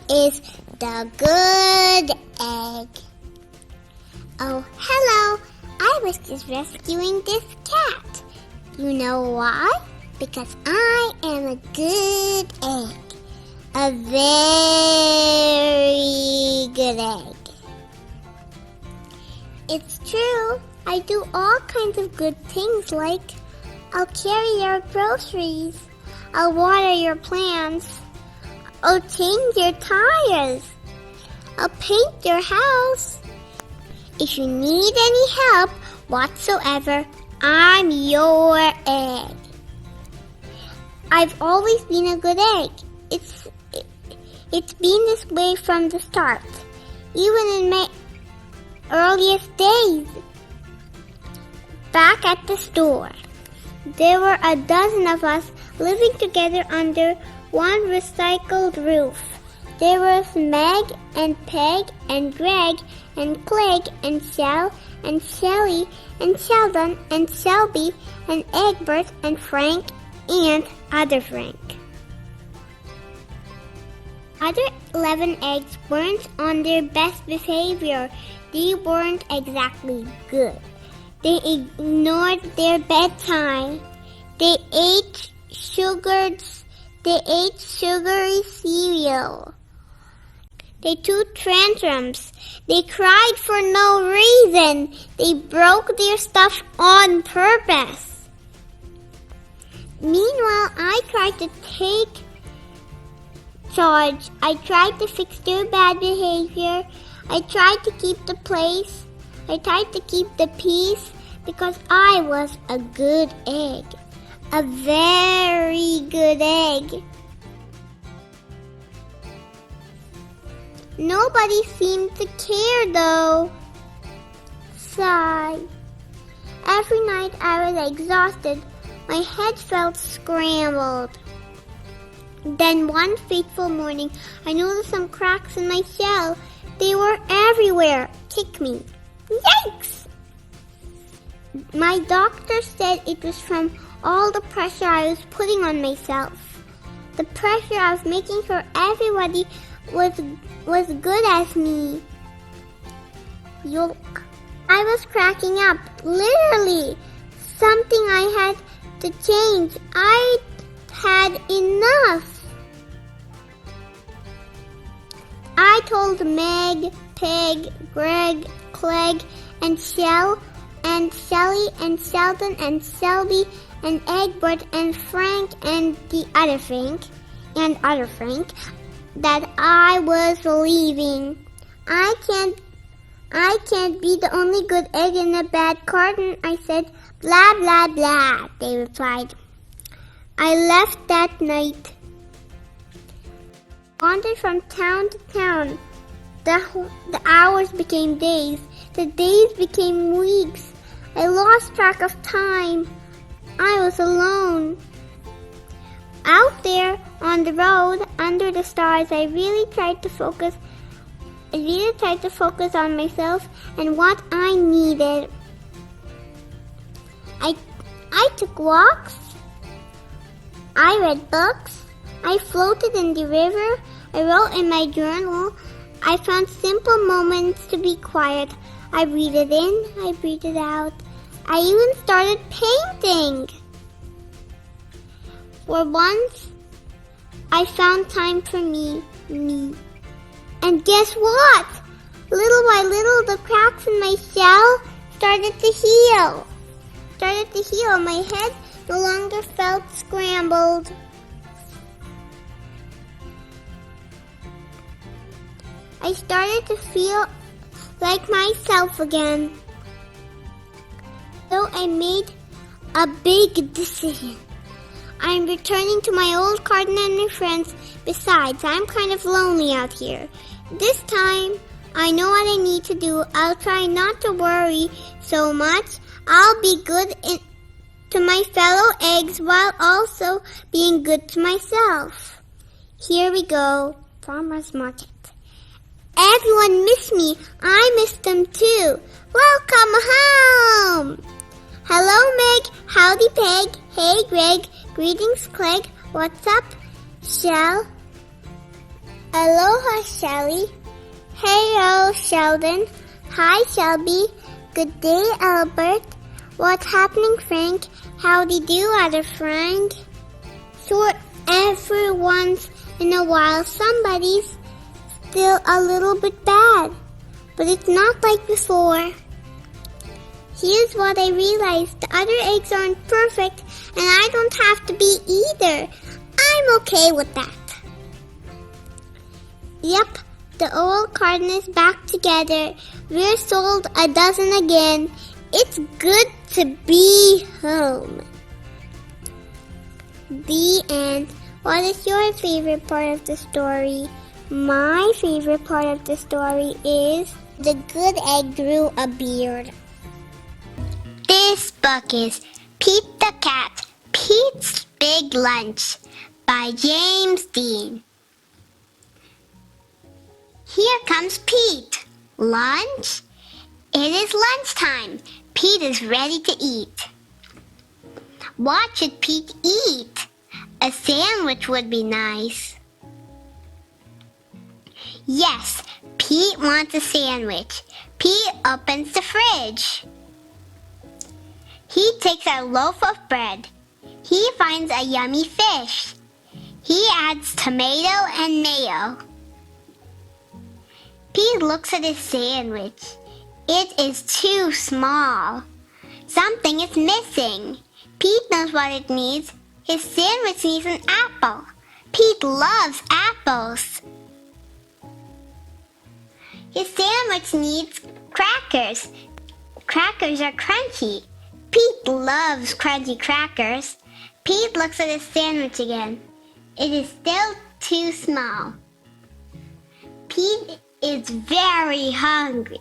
is the good egg. Oh, hello. I was just rescuing this cat. You know why? Because I am a good egg. A very good egg. It's true. I do all kinds of good things like I'll carry your groceries. I'll water your plants. I'll change your tires. I'll paint your house. If you need any help whatsoever, I'm your egg. I've always been a good egg. It's been this way from the start, even in my earliest days. Back at the store, there were a dozen of us living together under one recycled roof. There was Meg and Peg and Greg and Clegg and Shell and Shelly and Sheldon and Shelby and Egbert and Frank and other Frank. Other 11 eggs weren't on their best behavior. They weren't exactly good. They ignored their bedtime. They ate sugary cereal. They threw tantrums. They cried for no reason. They broke their stuff on purpose. Meanwhile, I tried to take charge. I tried to fix their bad behavior. I tried to keep the place. I tried to keep the peace because I was a good egg. A very good egg. Nobody seemed to care though. Sigh. Every night I was exhausted. My head felt scrambled. Then one fateful morning, I noticed some cracks in my shell. They were everywhere. Kick me. Yikes! My doctor said it was from all the pressure I was putting on myself. The pressure I was making sure everybody was good as me. Yuck. I was cracking up. Literally. Something I had to change. I had enough. I told Meg, Peg, Greg, Clegg, and Shell, and Shelly, and Sheldon, and Shelby, and Egbert, and Frank, and the other Frank, that I was leaving. I can't be the only good egg in a bad carton, I said. Blah, blah, blah, they replied. I left that night. Wandered from town to town. The hours became days. The days became weeks. I lost track of time. I was alone. Out there on the road, under the stars, I really tried to focus on myself and what I needed. I took walks. I read books. I floated in the river. I wrote in my journal. I found simple moments to be quiet. I breathed in. I breathed out. I even started painting. For once, I found time for me. And guess what? Little by little, the cracks in my shell started to heal. My head no longer felt scrambled. I started to feel like myself again. So I made a big decision. I'm returning to my old garden and my friends. Besides, I'm kind of lonely out here. This time, I know what I need to do. I'll try not to worry so much. I'll be good to my fellow eggs while also being good to myself. Here we go. Farmer's Market. Everyone missed me. I missed them too. Welcome home. Hello, Meg. Howdy, Peg. Hey, Greg. Greetings, Clegg. What's up, Shell? Aloha, Shelly. Hey, Sheldon. Hi, Shelby. Good day, Albert. What's happening, Frank? Howdy do, other friend. Sure, every once in a while, somebody's still a little bit bad. But it's not like before. Here's what I realized. The other eggs aren't perfect, and I don't have to be either. I'm okay with that. Yep, the old carton is back together. We're sold a dozen again. It's good to be home. The end. What is your favorite part of the story? My favorite part of the story is the good egg grew a beard. This book is Pete the Cat, Pete's Big Lunch by James Dean. Here comes Pete. Lunch? It is lunchtime. Pete is ready to eat. What should Pete eat? A sandwich would be nice. Yes, Pete wants a sandwich. Pete opens the fridge. He takes a loaf of bread. He finds a yummy fish. He adds tomato and mayo. Pete looks at his sandwich. It is too small. Something is missing. Pete knows what it needs. His sandwich needs an apple. Pete loves apples. His sandwich needs crackers. Crackers are crunchy. Pete loves crunchy crackers. Pete looks at his sandwich again. It is still too small. Pete is very hungry.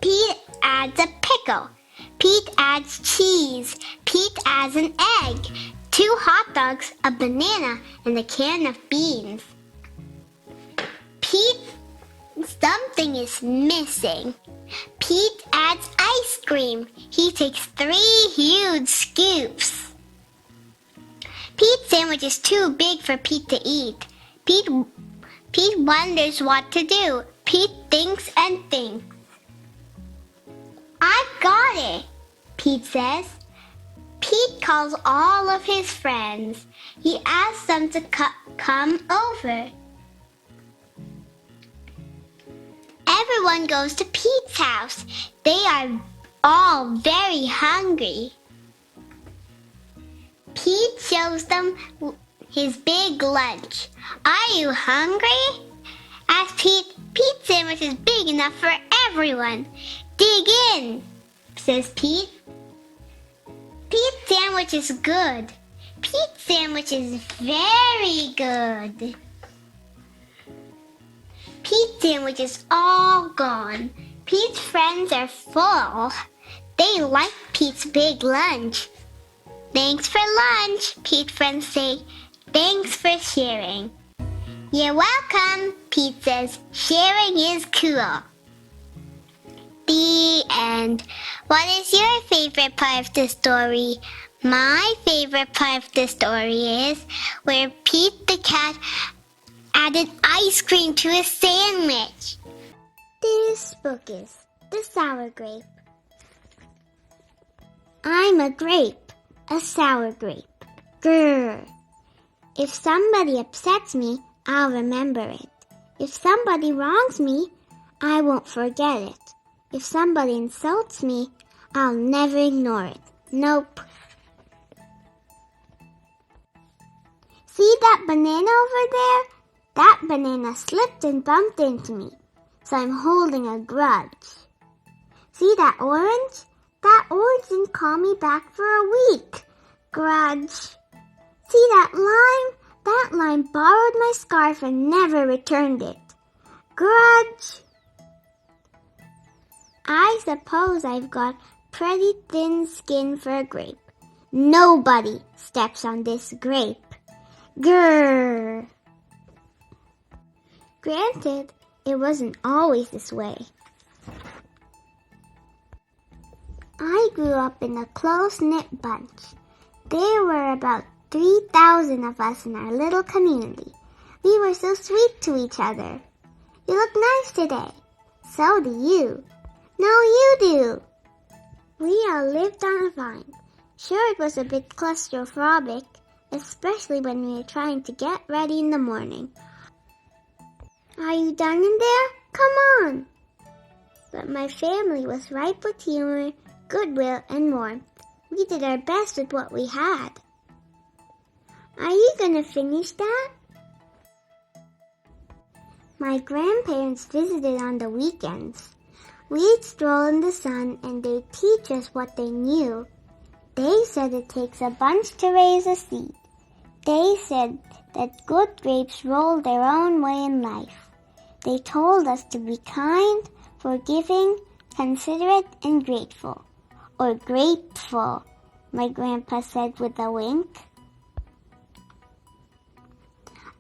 Pete adds a pickle. Pete adds cheese. Pete adds an egg, 2 hot dogs, a banana, and a can of beans. Pete, something is missing. Pete adds ice cream. He takes 3 huge scoops. Pete's sandwich is too big for Pete to eat. Pete wonders what to do. Pete thinks and thinks. I've got it, Pete says. Pete calls all of his friends. He asks them to come over. Everyone goes to Pete's house. They are all very hungry. Pete shows them his big lunch. Are you hungry? Asks Pete. Pete's sandwich is big enough for everyone. Dig in, says Pete. Pete's sandwich is good. Pete's sandwich is very good. Pete's sandwich is all gone. Pete's friends are full. They like Pete's big lunch. Thanks for lunch, Pete's friends say. Thanks for sharing. You're welcome, Pete says. Sharing is cool. The end. What is your favorite part of the story? My favorite part of the story is where Pete the cat added ice cream to his sandwich. This book is The Sour Grape. I'm a grape, a sour grape. Grrr. If somebody upsets me, I'll remember it. If somebody wrongs me, I won't forget it. If somebody insults me, I'll never ignore it. Nope. See that banana over there? That banana slipped and bumped into me, so I'm holding a grudge. See that orange? That orange didn't call me back for a week. Grudge. See that lime? That lime borrowed my scarf and never returned it. Grudge. I suppose I've got pretty thin skin for a grape. Nobody steps on this grape. Grrr. Granted, it wasn't always this way. I grew up in a close-knit bunch. There were about 3,000 of us in our little community. We were so sweet to each other. You look nice today. So do you. No, you do. We all lived on a vine. Sure, it was a bit claustrophobic, especially when we were trying to get ready in the morning. Are you done in there? Come on. But my family was ripe with humor, goodwill, and warmth. We did our best with what we had. Are you gonna finish that? My grandparents visited on the weekends. We'd stroll in the sun and they'd teach us what they knew. They said it takes a bunch to raise a seed. They said that good grapes roll their own way in life. They told us to be kind, forgiving, considerate, and grateful. Or grateful, my grandpa said with a wink.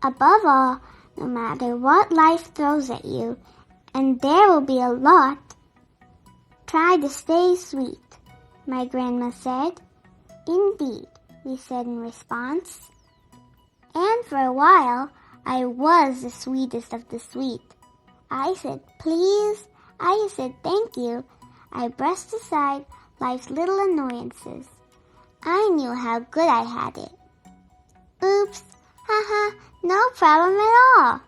Above all, no matter what life throws at you, and there will be a lot, try to stay sweet, my grandma said. Indeed, we said in response. And for a while, I was the sweetest of the sweet. I said please, I said thank you. I brushed aside life's little annoyances. I knew how good I had it. Oops, haha, no problem at all.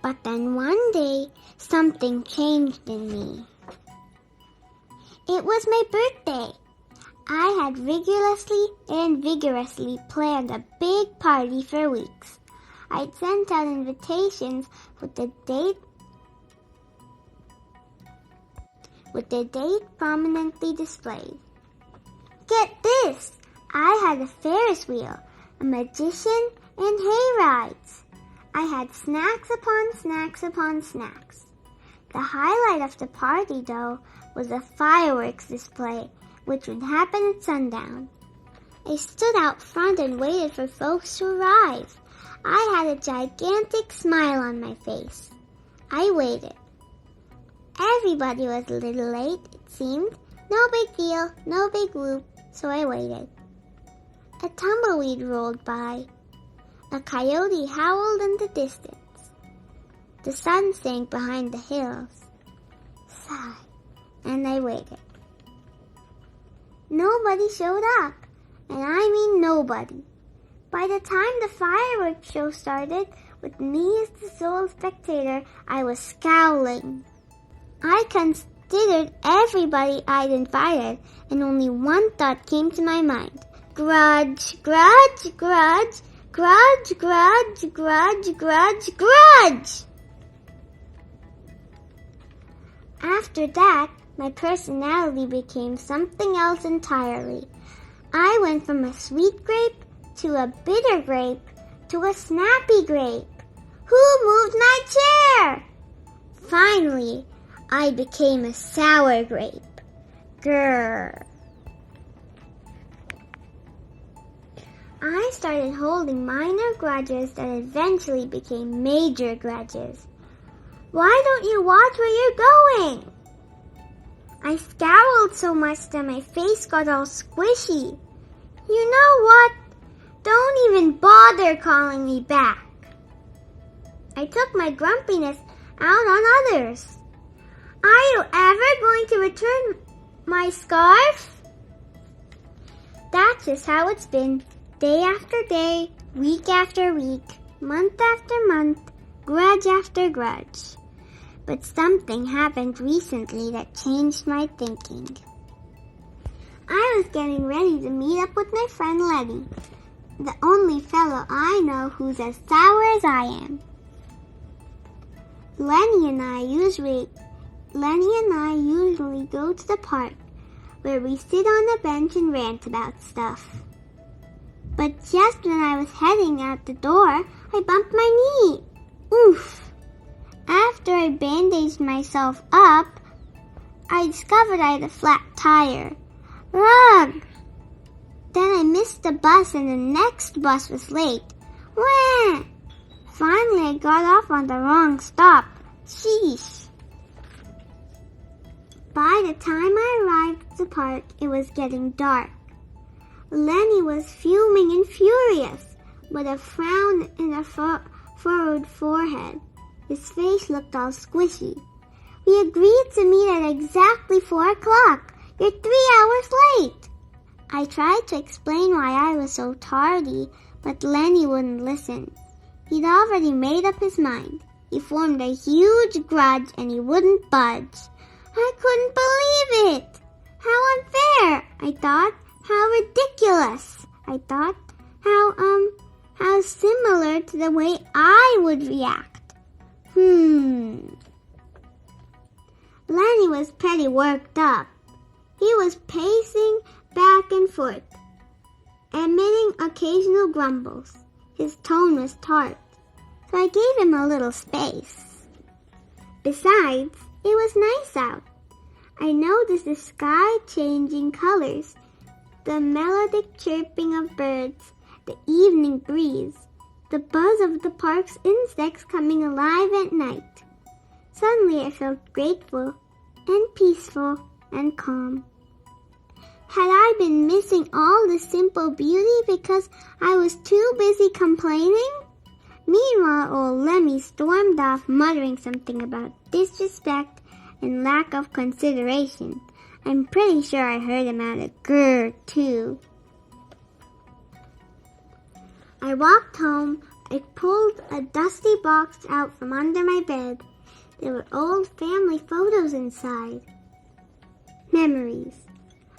But then one day, something changed in me. It was my birthday. I had rigorously and vigorously planned a big party for weeks. I'd sent out invitations with the date prominently displayed. Get this! I had a Ferris wheel, a magician, and hay rides. I had snacks upon snacks upon snacks. The highlight of the party, though, was a fireworks display, which would happen at sundown. I stood out front and waited for folks to arrive. I had a gigantic smile on my face. I waited. Everybody was a little late, it seemed. No big deal, no big whoop, so I waited. A tumbleweed rolled by. A coyote howled in the distance. The sun sank behind the hills. Sigh, and I waited. Nobody showed up, and I mean nobody. By the time the fireworks show started, with me as the sole spectator, I was scowling. I considered everybody I'd invited, and only one thought came to my mind. Grudge, grudge, grudge, grudge, grudge, grudge, grudge, grudge! After that, my personality became something else entirely. I went from a sweet grape to a bitter grape to a snappy grape. Who moved my chair? Finally, I became a sour grape. Grrr. I started holding minor grudges that eventually became major grudges. Why don't you watch where you're going? I scowled so much that my face got all squishy. You know what? Don't even bother calling me back. I took my grumpiness out on others. Are you ever going to return my scarf? That's just how it's been, day after day, week after week, month after month, grudge after grudge. But something happened recently that changed my thinking. I was getting ready to meet up with my friend Lenny, the only fellow I know who's as sour as I am. Lenny and I usually go to the park, where we sit on a bench and rant about stuff. But just when I was heading out the door, I bumped my knee. Oof! After I bandaged myself up, I discovered I had a flat tire. Ugh! Then I missed the bus and the next bus was late. Wah! Finally, I got off on the wrong stop. Sheesh! By the time I arrived at the park, it was getting dark. Lenny was fuming and furious. with a frown and a furrowed forehead. His face looked all squishy. We agreed to meet at exactly 4 o'clock. You're 3 hours late. I tried to explain why I was so tardy, but Lenny wouldn't listen. He'd already made up his mind. He formed a huge grudge and he wouldn't budge. I couldn't believe it. How unfair, I thought. How ridiculous, I thought. How similar to the way I would react. Lenny was pretty worked up. He was pacing back and forth, emitting occasional grumbles. His tone was tart, so I gave him a little space. Besides, it was nice out. I noticed the sky changing colors, the melodic chirping of birds, the evening breeze, the buzz of the park's insects coming alive at night. Suddenly I felt grateful and peaceful and calm. Had I been missing all the simple beauty because I was too busy complaining? Meanwhile, old Lemmy stormed off muttering something about disrespect and lack of consideration. I'm pretty sure I heard him add a grr, too. I walked home. I pulled a dusty box out from under my bed. There were old family photos inside. Memories.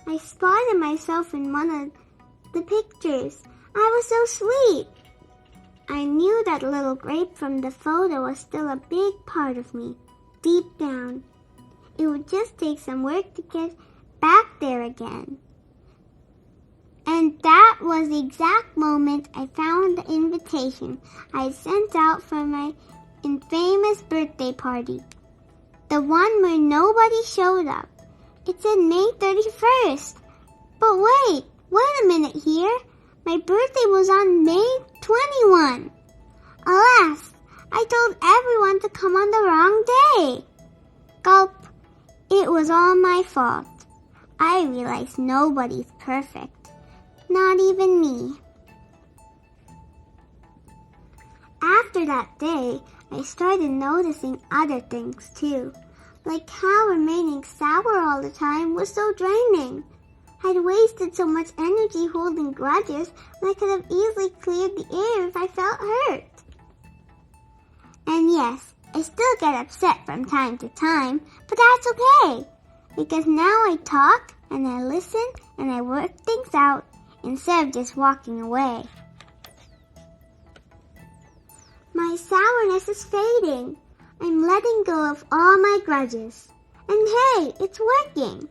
I spotted myself in one of the pictures. I was so sweet. I knew that little grape from the photo was still a big part of me, deep down. It would just take some work to get back there again. And that was the exact moment I found the invitation I had sent out for my infamous birthday party. The one where nobody showed up. It said May 31st. But wait a minute here. My birthday was on May 21. Alas, I told everyone to come on the wrong day. Gulp. It was all my fault. I realized nobody's perfect. Not even me. After that day, I started noticing other things too, like how remaining sour all the time was so draining. I'd wasted so much energy holding grudges when I could have easily cleared the air if I felt hurt. And yes, I still get upset from time to time, but that's okay, because now I talk and I listen and I work things out instead of just walking away. My sourness is fading. I'm letting go of all my grudges. And hey, it's working.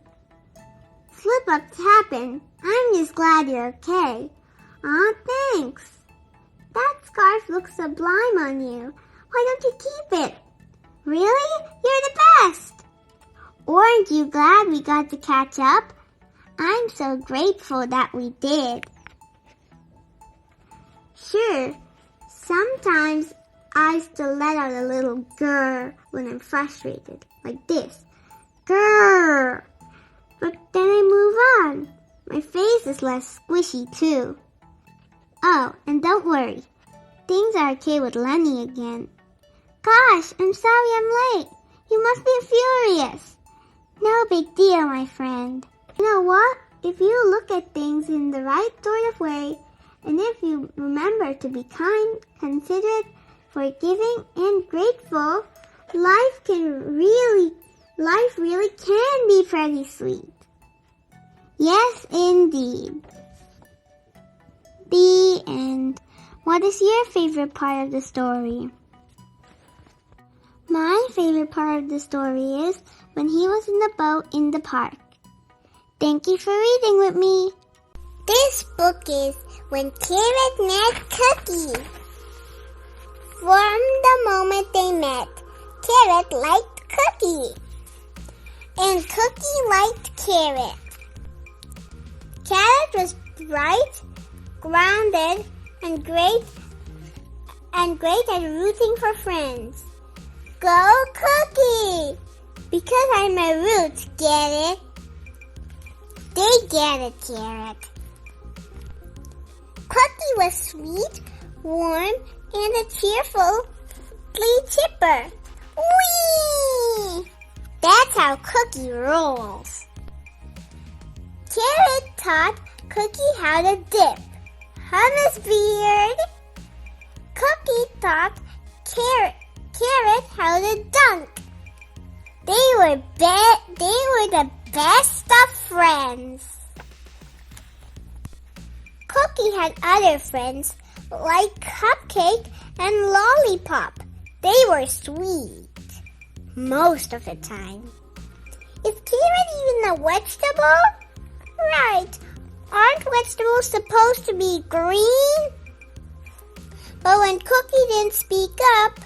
Slip-ups happen. I'm just glad you're okay. Aw, thanks. That scarf looks sublime on you. Why don't you keep it? Really? You're the best. Aren't you glad we got to catch up? I'm so grateful that we did. Sure, sometimes I still let out a little grr when I'm frustrated, like this. Grr! But then I move on. My face is less squishy too. Oh, and don't worry. Things are okay with Lenny again. Gosh, I'm sorry I'm late. You must be furious. No big deal, my friend. You know what? If you look at things in the right sort of way, and if you remember to be kind, considerate, forgiving, and grateful, life really can be pretty sweet. Yes, indeed. The end. What is your favorite part of the story? My favorite part of the story is when he was in the boat in the park. Thank you for reading with me. This book is When Carrot Met Cookie. From the moment they met, Carrot liked Cookie, and Cookie liked Carrot. Carrot was bright, grounded, and great at rooting for friends. Go Cookie! Because I'm a root, get it? They get it, Carrot. Cookie was sweet, warm, and a cheerfully chipper. Whee! That's how Cookie rolls. Carrot taught Cookie how to dip. Hummus beard. Cookie taught Carrot how to dunk. They were the best of friends. Cookie had other friends like Cupcake and Lollipop. They were sweet most of the time. Is carrot even a vegetable? Right. Aren't vegetables supposed to be green? But when Cookie didn't speak up,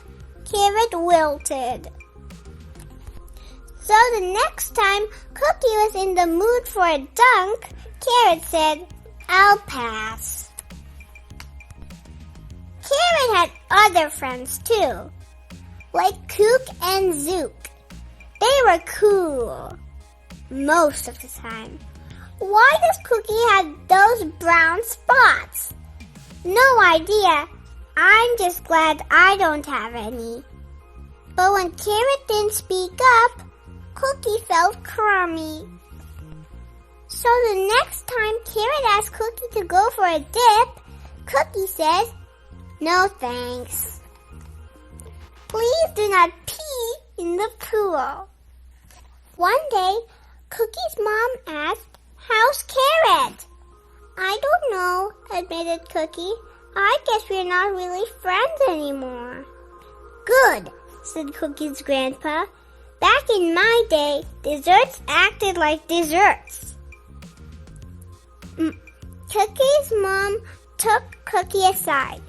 Carrot wilted. So the next time Cookie was in the mood for a dunk, Carrot said, "I'll pass." Carrot had other friends too, like Cook and Zook. They were cool most of the time. Why does Cookie have those brown spots? No idea. I'm just glad I don't have any. But when Carrot didn't speak up, Cookie felt crummy. So the next time Carrot asked Cookie to go for a dip, Cookie said, "No thanks. Please do not pee in the pool." One day, Cookie's mom asked, "How's Carrot?" "I don't know," admitted Cookie. "I guess we're not really friends anymore." "Good," said Cookie's grandpa. "Back in my day, desserts acted like desserts." Cookie's mom took Cookie aside.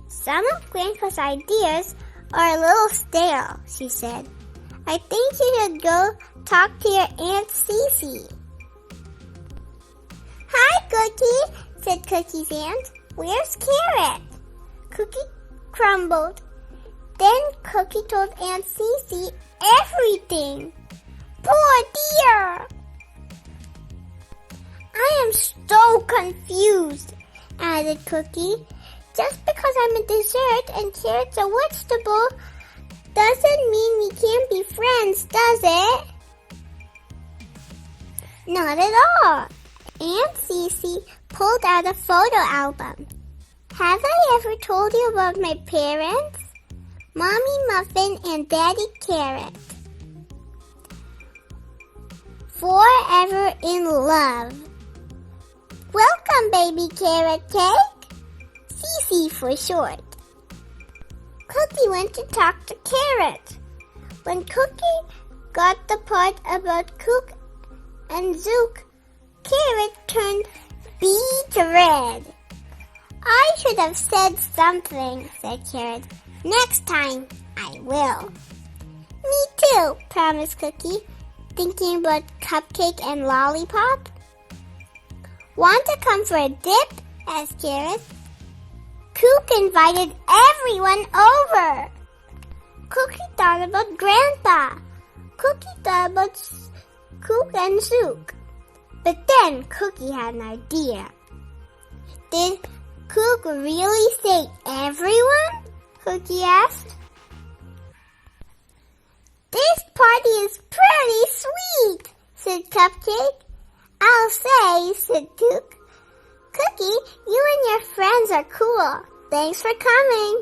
"Some of Grandpa's ideas are a little stale," she said. "I think you should go talk to your Aunt Cece." "Hi, Cookie," said Cookie's aunt. "Where's Carrot?" Cookie crumbled. Then Cookie told Aunt Cece everything. "Poor dear! I am so confused," added Cookie. "Just because I'm a dessert and Carrot's a vegetable doesn't mean we can't be friends, does it?" "Not at all." Aunt Cece pulled out a photo album. "Have I ever told you about my parents? Mommy Muffin and Daddy Carrot. Forever in love. Welcome, baby carrot cake. Cece for short." Cookie went to talk to Carrot. When Cookie got the part about Cook and Zook, Carrot turned beet red. "I should have said something," said Carrot. "Next time, I will." "Me too," promised Cookie, thinking about Cupcake and Lollipop. "Want to come for a dip?" asked Carrot. Cook invited everyone over. Cookie thought about Grandpa. Cookie thought about Cook and Zook. But then Cookie had an idea. "Did Cook really say everyone?" Cookie asked. "This party is pretty sweet," said Cupcake. "I'll say," said Cook. "Cookie, you and your friends are cool. Thanks for coming.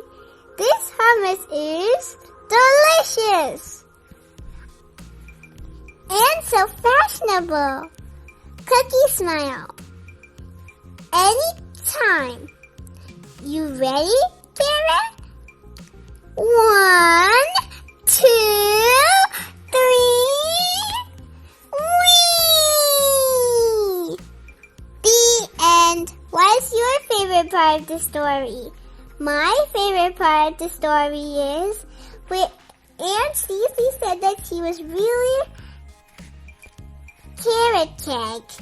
This hummus is delicious and so fashionable." Cookie smiled. "Anytime. You ready, Carrot? 1, 2, 3. Whee! The end. What's your favorite part of the story? My favorite part of the story is where Aunt Cece said that she was really carrot cake.